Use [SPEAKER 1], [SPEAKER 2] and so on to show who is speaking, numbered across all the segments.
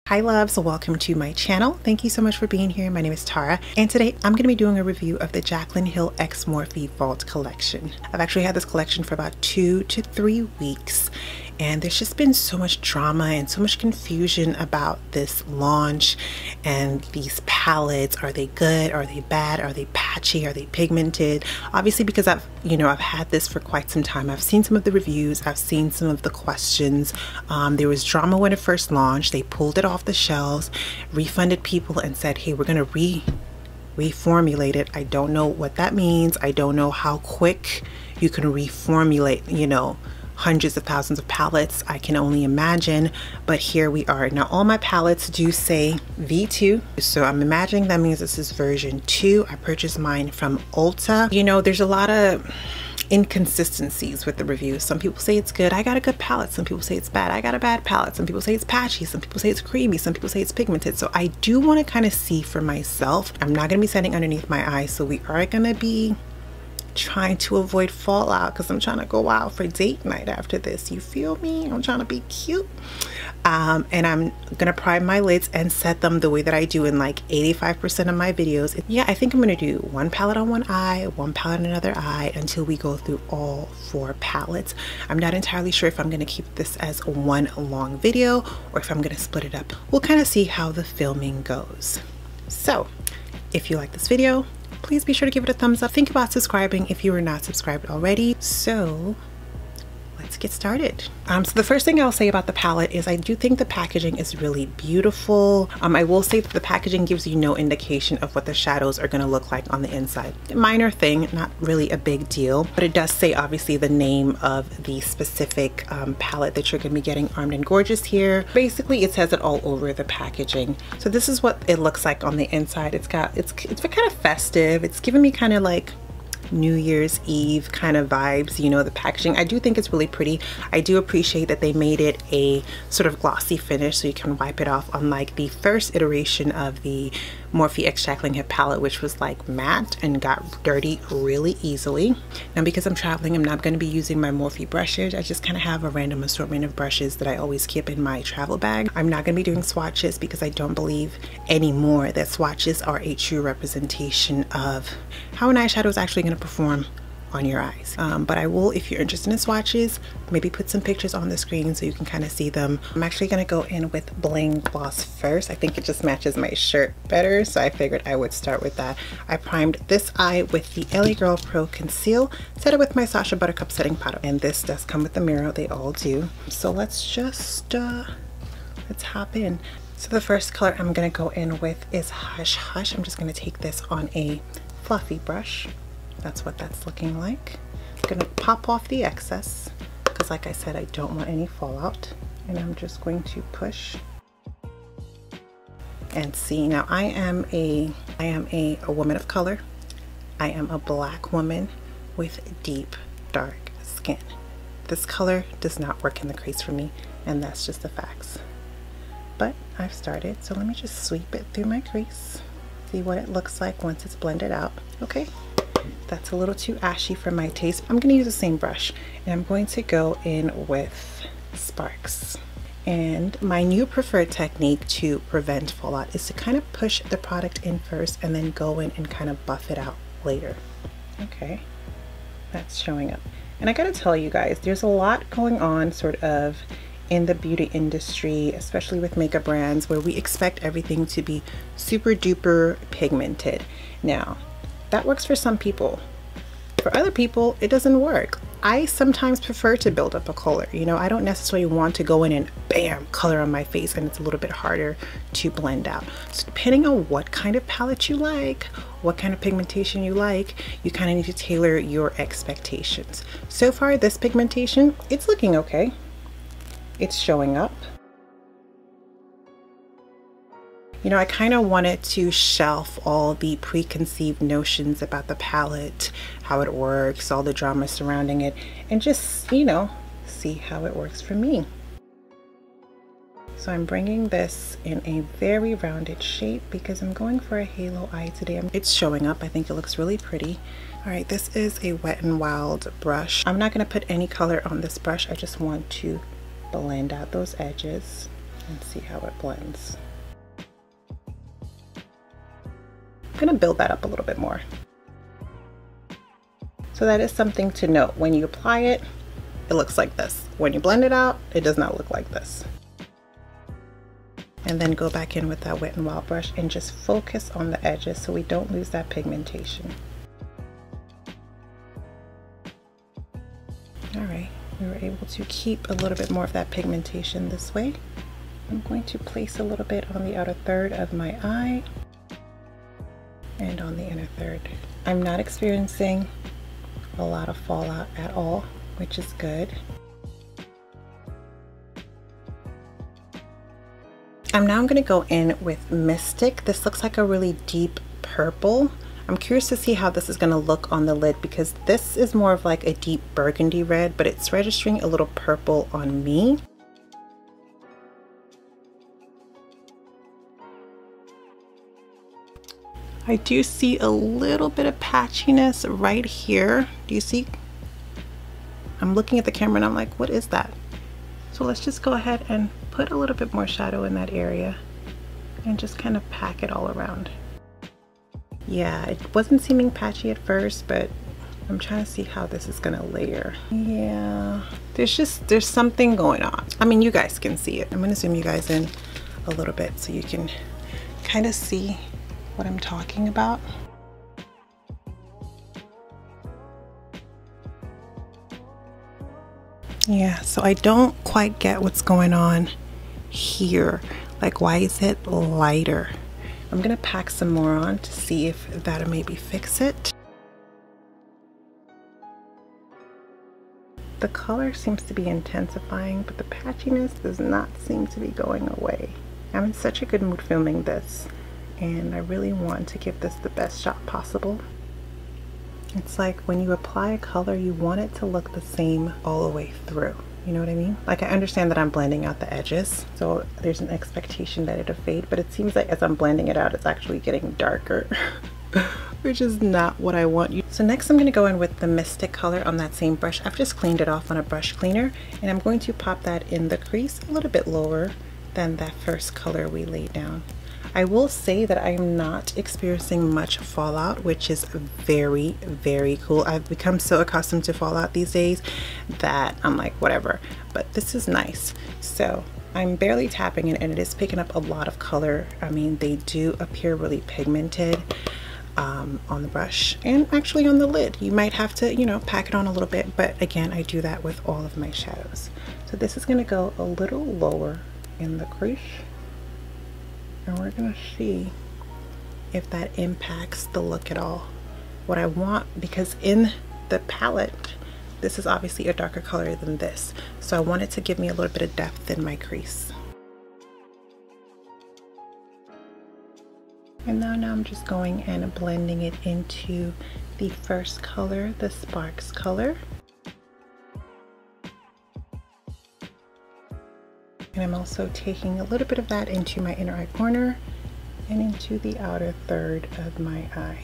[SPEAKER 1] Hi loves, welcome to my channel. Thank you so much for being here. My name is Tara and today I'm going to be doing a review of the Jaclyn Hill X Morphe Vault Collection. I've actually had this collection for about 2 to 3 weeks and there's just been so much drama and so much confusion about this launch and these palettes. Are they good? Are they bad? Are they patchy? Are they pigmented? Obviously because I've had this for quite some time. I've seen some of the reviews. I've seen some of the questions. There was drama when it first launched. They pulled it off the shelves, refunded people and said, hey, we're going to reformulate it. I don't know what that means. I don't know how quick you can reformulate, hundreds of thousands of palettes. I can only imagine, but here we are. Now all my palettes do say V2, so I'm imagining that means this is version 2. I purchased mine from Ulta. There's a lot of inconsistencies with the reviews. Some people say it's good. I got a good palette. Some people say it's bad. I got a bad palette. Some people say it's patchy. Some people say it's creamy. Some people say it's pigmented. So I do want to kind of see for myself. I'm not going to be setting underneath my eyes, so we are going to be trying to avoid fallout because I'm trying to go out for date night after this. You feel me? I'm trying to be cute. And I'm gonna prime my lids and set them the way that I do in like 85% of my videos. Yeah, I think I'm gonna do one palette on one eye, one palette on another eye until we go through all 4 palettes. I'm not entirely sure if I'm gonna keep this as one long video or if I'm gonna split it up. We'll kind of see how the filming goes. So if you like this video, please be sure to give it a thumbs up. Think about subscribing if you are not subscribed already. So let's get started. So the first thing I'll say about the palette is I do think the packaging is really beautiful. I will say that the packaging gives you no indication of what the shadows are going to look like on the inside. Minor thing, not really a big deal, but it does say obviously the name of the specific palette that you're going to be getting, Armed and Gorgeous here. Basically it says it all over the packaging. So this is what it looks like on the inside. It's kind of festive. It's giving me kind of like New Year's Eve kind of vibes, the packaging. I do think it's really pretty. I do appreciate that they made it a sort of glossy finish so you can wipe it off, unlike the first iteration of the Morphe X Jaclyn Hill palette, which was like matte and got dirty really easily. Now because I'm traveling, I'm not going to be using my Morphe brushes. I just kind of have a random assortment of brushes that I always keep in my travel bag. I'm not going to be doing swatches because I don't believe anymore that swatches are a true representation of how an eyeshadow is actually going to perform on your eyes. But I will, if you're interested in swatches, maybe put some pictures on the screen so you can kind of see them. I'm actually going to go in with Bling gloss first. I think it just matches my shirt better, so I figured I would start with that. I primed this eye with the LA Girl Pro Conceal, set it with my Sacha Buttercup setting powder, and this does come with the mirror. They all do. So let's just let's hop in. So the first color I'm going to go in with is Hush Hush. I'm just going to take this on a fluffy brush. That's what that's looking like. I'm gonna pop off the excess because like I said, I don't want any fallout, and I'm just going to push and see. Now I am a woman of color. I am a black woman with deep dark skin. This color does not work in the crease for me, and that's just the facts. But I've started, so let me just sweep it through my crease, see what it looks like once it's blended out. Okay, that's a little too ashy for my taste. I'm going to use the same brush and I'm going to go in with Sparks. And my new preferred technique to prevent fallout is to kind of push the product in first and then go in and kind of buff it out later. Okay, that's showing up. And I gotta tell you guys, there's a lot going on sort of in the beauty industry, especially with makeup brands, where we expect everything to be super duper pigmented. Now that works for some people. For other people, it doesn't work. I sometimes prefer to build up a color. I don't necessarily want to go in and bam, color on my face, and it's a little bit harder to blend out. So depending on what kind of palette you like, what kind of pigmentation you like, you kind of need to tailor your expectations. So far, this pigmentation, it's looking okay. It's showing up. I kind of wanted to shelf all the preconceived notions about the palette, how it works, all the drama surrounding it, and just, see how it works for me. So I'm bringing this in a very rounded shape because I'm going for a halo eye today. It's showing up. I think it looks really pretty. All right, this is a Wet n Wild brush. I'm not going to put any color on this brush. I just want to blend out those edges. and see how it blends. I'm gonna build that up a little bit more. So that is something to note. When you apply it, it looks like this. When you blend it out, it does not look like this. And then go back in with that Wet n Wild brush and just focus on the edges so we don't lose that pigmentation. All right, we were able to keep a little bit more of that pigmentation this way. I'm going to place a little bit on the outer third of my eye and on the inner third. I'm not experiencing a lot of fallout at all, which is good. I'm now going to go in with Mystic. This looks like a really deep purple. I'm curious to see how this is going to look on the lid because this is more of like a deep burgundy red, but it's registering a little purple on me. I do see a little bit of patchiness right here. Do you see? I'm looking at the camera and I'm like, what is that? So let's just go ahead and put a little bit more shadow in that area and just kind of pack it all around. Yeah, it wasn't seeming patchy at first, but I'm trying to see how this is gonna layer. Yeah, there's something going on. I mean, you guys can see it. I'm gonna zoom you guys in a little bit so you can kind of see what I'm talking about. Yeah, so I don't quite get what's going on here. Like, why is it lighter? I'm gonna pack some more on to see if that'll maybe fix it. The color seems to be intensifying, but the patchiness does not seem to be going away. I'm in such a good mood filming this, and I really want to give this the best shot possible. It's like when you apply a color, you want it to look the same all the way through. You know what I mean? Like, I understand that I'm blending out the edges, so there's an expectation that it'll fade, but it seems like as I'm blending it out, it's actually getting darker, which is not what I want. So next I'm gonna go in with the Mystic color on that same brush. I've just cleaned it off on a brush cleaner, and I'm going to pop that in the crease a little bit lower than that first color we laid down. I will say that I'm not experiencing much fallout, which is very, very cool. I've become so accustomed to fallout these days that I'm like, whatever, but this is nice. So I'm barely tapping it and it is picking up a lot of color. I mean, they do appear really pigmented on the brush and actually on the lid. You might have to, you know, pack it on a little bit, but again, I do that with all of my shadows. So this is gonna go a little lower in the crease. And we're gonna see if that impacts the look at all. What I want, because in the palette, this is obviously a darker color than this. So I want it to give me a little bit of depth in my crease. And now I'm just going and blending it into the first color, the Sparks color. And I'm also taking a little bit of that into my inner eye corner and into the outer third of my eye.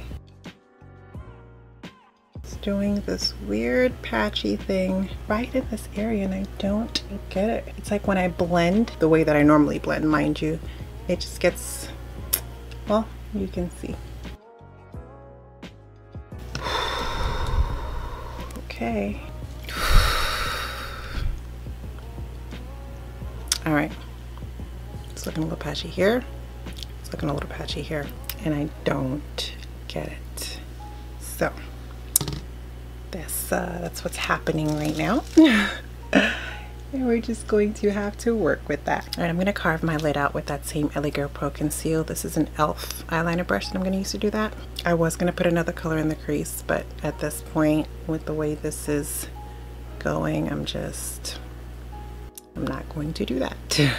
[SPEAKER 1] It's doing this weird patchy thing right in this area and I don't get it. It's like when I blend the way that I normally blend, mind you, it just gets, well, you can see. Okay. All right, it's looking a little patchy here. It's looking a little patchy here, and I don't get it. So that's what's happening right now. And we're just going to have to work with that. All right, I'm gonna carve my lid out with that same LA Girl Pro Conceal. This is an e.l.f. eyeliner brush that I'm gonna use to do that. I was gonna put another color in the crease, but at this point, with the way this is going, I'm not going to do that.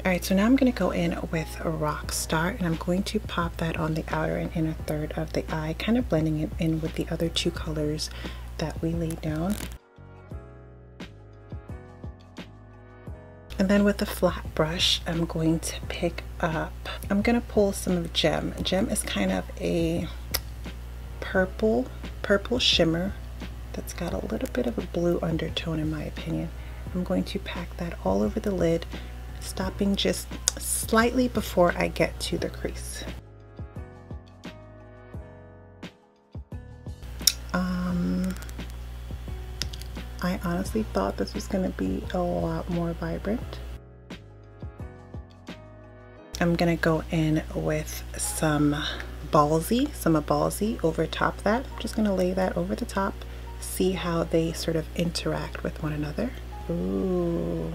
[SPEAKER 1] Alright, so now I'm going to go in with a Rockstar and I'm going to pop that on the outer and inner third of the eye, kind of blending it in with the other two colors that we laid down. And then with the flat brush, I'm going to pick up, I'm going to pull some of Gem. Gem is kind of a purple purple shimmer that's got a little bit of a blue undertone in my opinion. I'm going to pack that all over the lid, stopping just slightly before I get to the crease. I honestly thought this was going to be a lot more vibrant. I'm going to go in with some ballsy over top of that. I'm just going to lay that over the top, see how they sort of interact with one another. Ooh,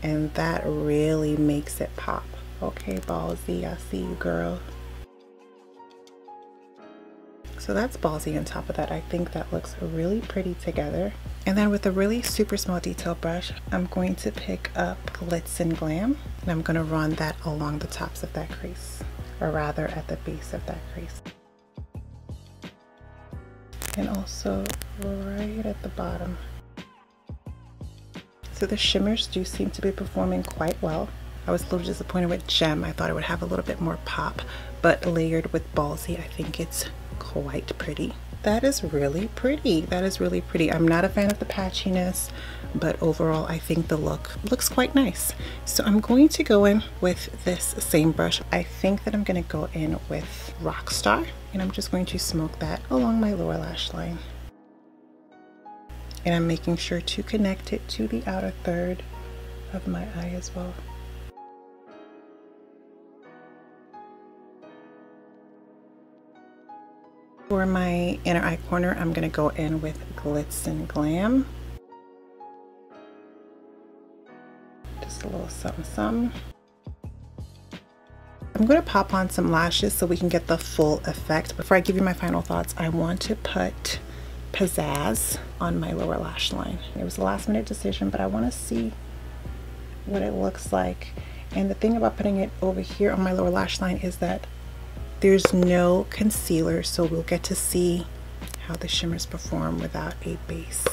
[SPEAKER 1] and that really makes it pop. Okay, ballsy, I see you, girl. So that's ballsy on top of that. I think that looks really pretty together. And then with a really super small detail brush, I'm going to pick up Glitz and Glam, and I'm going to run that along the tops of that crease, or rather at the base of that crease. And also right at the bottom. So the shimmers do seem to be performing quite well. I was a little disappointed with Gem. I thought it would have a little bit more pop, but layered with Ballsy, I think it's quite pretty. That is really pretty. That is really pretty. I'm not a fan of the patchiness, but overall I think the look looks quite nice. So I'm going to go in with this same brush. I think that I'm going to go in with Rockstar, and I'm just going to smoke that along my lower lash line. And I'm making sure to connect it to the outer third of my eye as well. For my inner eye corner, I'm going to go in with Glitz and Glam. Just a little something something. I'm going to pop on some lashes so we can get the full effect. Before I give you my final thoughts, I want to put Pizzazz on my lower lash line. It was a last minute decision, but I want to see what it looks like. And the thing about putting it over here on my lower lash line is that there's no concealer, so we'll get to see how the shimmers perform without a base.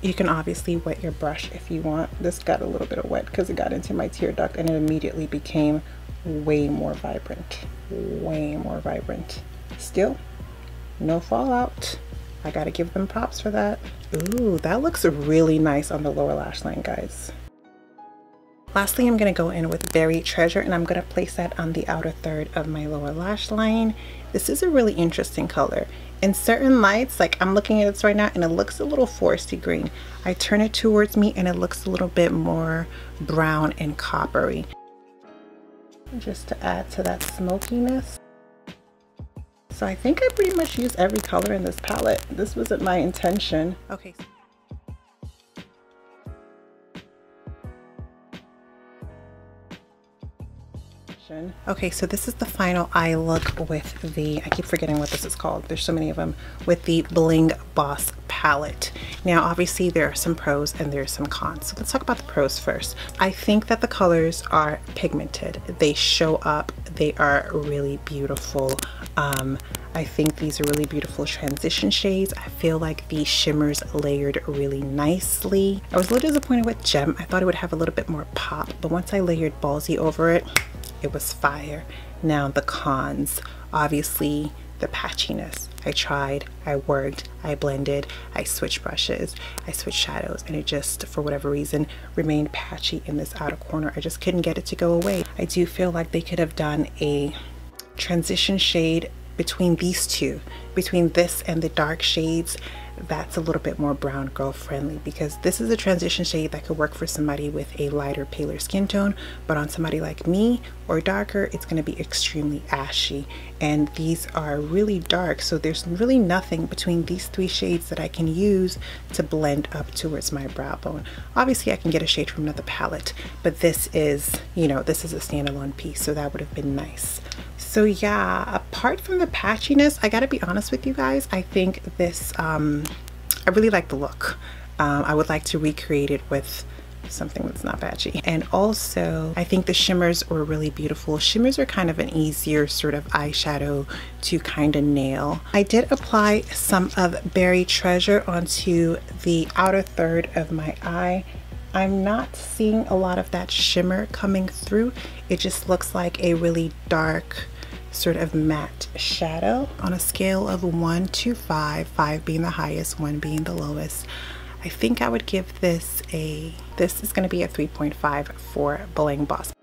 [SPEAKER 1] You can obviously wet your brush if you want. This got a little bit of wet because it got into my tear duct, and it immediately became way more vibrant. Way more vibrant. Still, no fallout. I gotta give them props for that. Ooh, that looks really nice on the lower lash line, guys. Lastly, I'm going to go in with Buried Treasure, and I'm going to place that on the outer third of my lower lash line. This is a really interesting color. In certain lights, like I'm looking at this right now, and it looks a little foresty green. I turn it towards me and it looks a little bit more brown and coppery. Just to add to that smokiness. So I think I pretty much used every color in this palette. This wasn't my intention. Okay. Okay, so this is the final eye look with the, I keep forgetting what this is called, there's so many of them, with the Bling Boss palette. Now obviously there are some pros and there's some cons, so let's talk about the pros first. I think that the colors are pigmented, they show up, they are really beautiful. I think these are really beautiful transition shades. I feel like the shimmers layered really nicely. I was a little disappointed with Gem. I thought it would have a little bit more pop, but once I layered Ballsy over it, it was fire. Now the cons, obviously the patchiness. I tried, I worked, I blended, I switched brushes, I switched shadows, and it just, for whatever reason, remained patchy in this outer corner. I just couldn't get it to go away. I do feel like they could have done a transition shade between these two, between this and the dark shades, that's a little bit more brown girl friendly, because this is a transition shade that could work for somebody with a lighter, paler skin tone, but on somebody like me or darker, it's going to be extremely ashy, and these are really dark, so there's really nothing between these three shades that I can use to blend up towards my brow bone. Obviously I can get a shade from another palette, but this is, you know, this is a standalone piece, so that would have been nice. So yeah, apart from the patchiness, I gotta be honest with you guys, I think this, I really like the look. I would like to recreate it with something that's not patchy. And also, I think the shimmers were really beautiful. Shimmers are kind of an easier sort of eyeshadow to kind of nail. I did apply some of Buried Treasure onto the outer third of my eye. I'm not seeing a lot of that shimmer coming through. It just looks like a really dark sort of matte shadow on a scale of 1 to 5, 5 being the highest, 1 being the lowest. I think I would give this is going to be a 3.5 for Bling Boss.